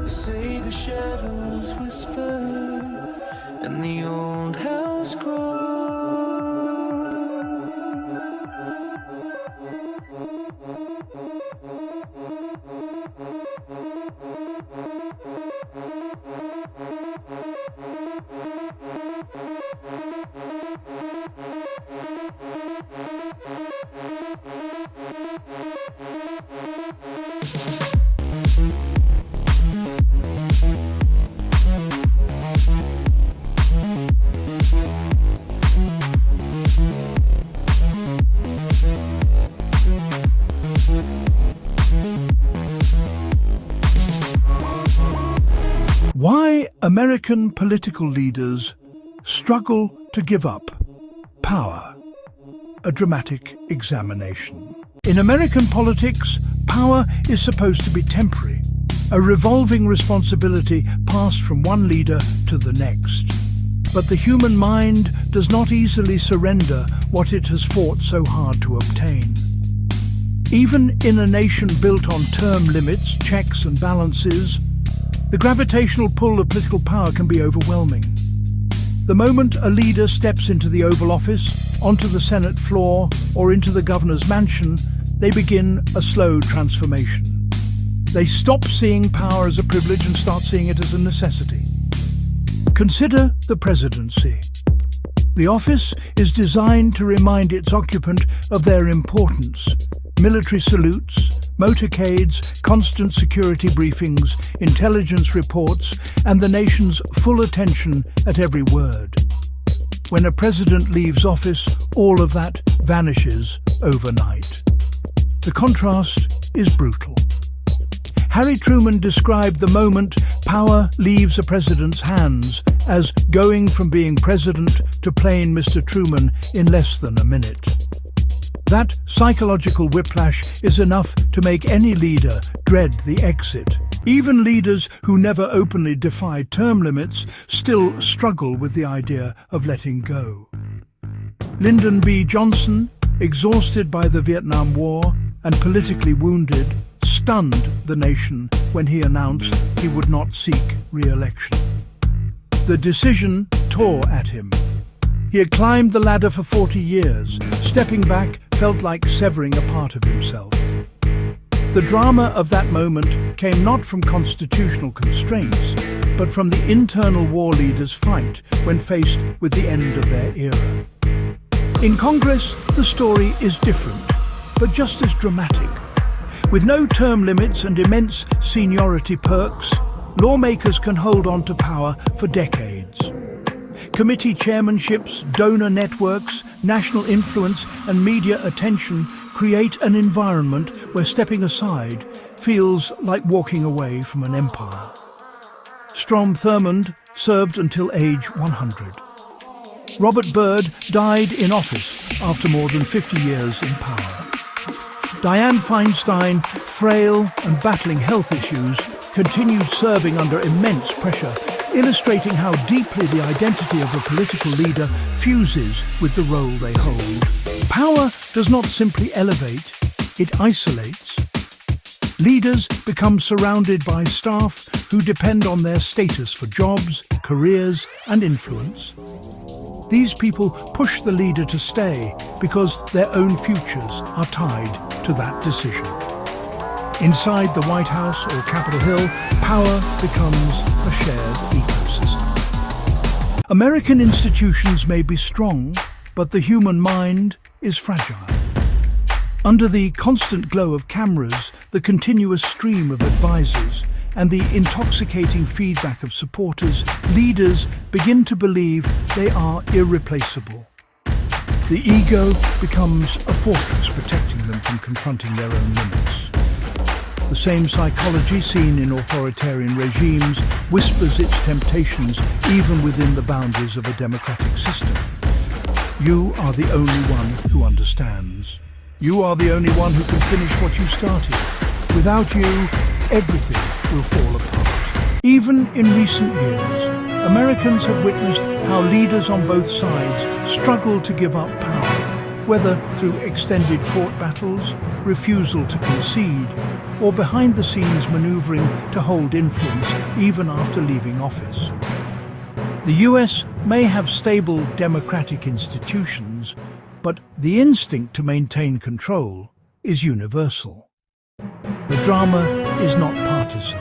Say the shadows whisper and the old house grows. Why American political leaders struggle to give up power. A dramatic examination. In American politics, power is supposed to be temporary, a revolving responsibility passed from one leader to the next. But the human mind does not easily surrender what it has fought so hard to obtain. Even in a nation built on term limits, checks and balances, the gravitational pull of political power can be overwhelming. The moment a leader steps into the Oval Office, onto the Senate floor, or into the governor's mansion, they begin a slow transformation. They stop seeing power as a privilege and start seeing it as a necessity. Consider the presidency. The office is designed to remind its occupant of their importance. Military salutes, motorcades, constant security briefings, intelligence reports, and the nation's full attention at every word. When a president leaves office, all of that vanishes overnight. The contrast is brutal. Harry Truman described the moment power leaves a president's hands as going from being president to plain Mr. Truman in less than a minute. That psychological whiplash is enough to make any leader dread the exit. Even leaders who never openly defy term limits still struggle with the idea of letting go. Lyndon B. Johnson, exhausted by the Vietnam War and politically wounded, stunned the nation when he announced he would not seek re-election. The decision tore at him. He had climbed the ladder for 40 years. Stepping back felt like severing a part of himself. The drama of that moment came not from constitutional constraints, but from the internal war leaders' fight when faced with the end of their era. In Congress, the story is different, but just as dramatic. With no term limits and immense seniority perks, lawmakers can hold on to power for decades. Committee chairmanships, donor networks, national influence and media attention create an environment where stepping aside feels like walking away from an empire. Strom Thurmond served until age 100. Robert Byrd died in office after more than 50 years in power. Dianne Feinstein, frail and battling health issues, continued serving under immense pressure, illustrating how deeply the identity of a political leader fuses with the role they hold. Power does not simply elevate, it isolates. Leaders become surrounded by staff who depend on their status for jobs, careers, and influence. These people push the leader to stay because their own futures are tied to that decision. Inside the White House or Capitol Hill, power becomes a shared ecosystem. American institutions may be strong, but the human mind is fragile. Under the constant glow of cameras, the continuous stream of advisors, and the intoxicating feedback of supporters, leaders begin to believe they are irreplaceable. The ego becomes a fortress protecting them from confronting their own limits. The same psychology seen in authoritarian regimes whispers its temptations even within the boundaries of a democratic system. You are the only one who understands. You are the only one who can finish what you started. Without you, everything will fall apart. Even in recent years, Americans have witnessed how leaders on both sides struggle to give up power. whether through extended court battles, refusal to concede, or behind-the-scenes maneuvering to hold influence even after leaving office. The US may have stable democratic institutions, but the instinct to maintain control is universal. The drama is not partisan,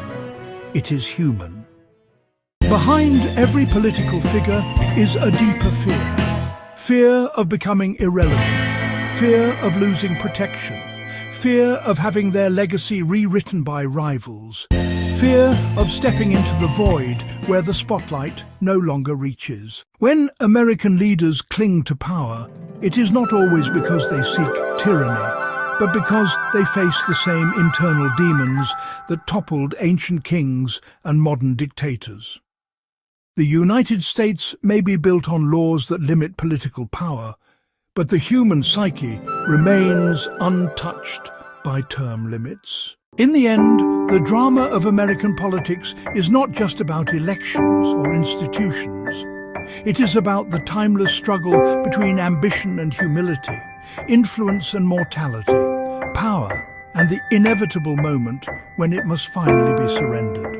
it is human. Behind every political figure is a deeper fear. Fear of becoming irrelevant, fear of losing protection, fear of having their legacy rewritten by rivals, fear of stepping into the void where the spotlight no longer reaches. When American leaders cling to power, it is not always because they seek tyranny, but because they face the same internal demons that toppled ancient kings and modern dictators. The United States may be built on laws that limit political power, but the human psyche remains untouched by term limits. In the end, the drama of American politics is not just about elections or institutions. It is about the timeless struggle between ambition and humility, influence and mortality, power and the inevitable moment when it must finally be surrendered.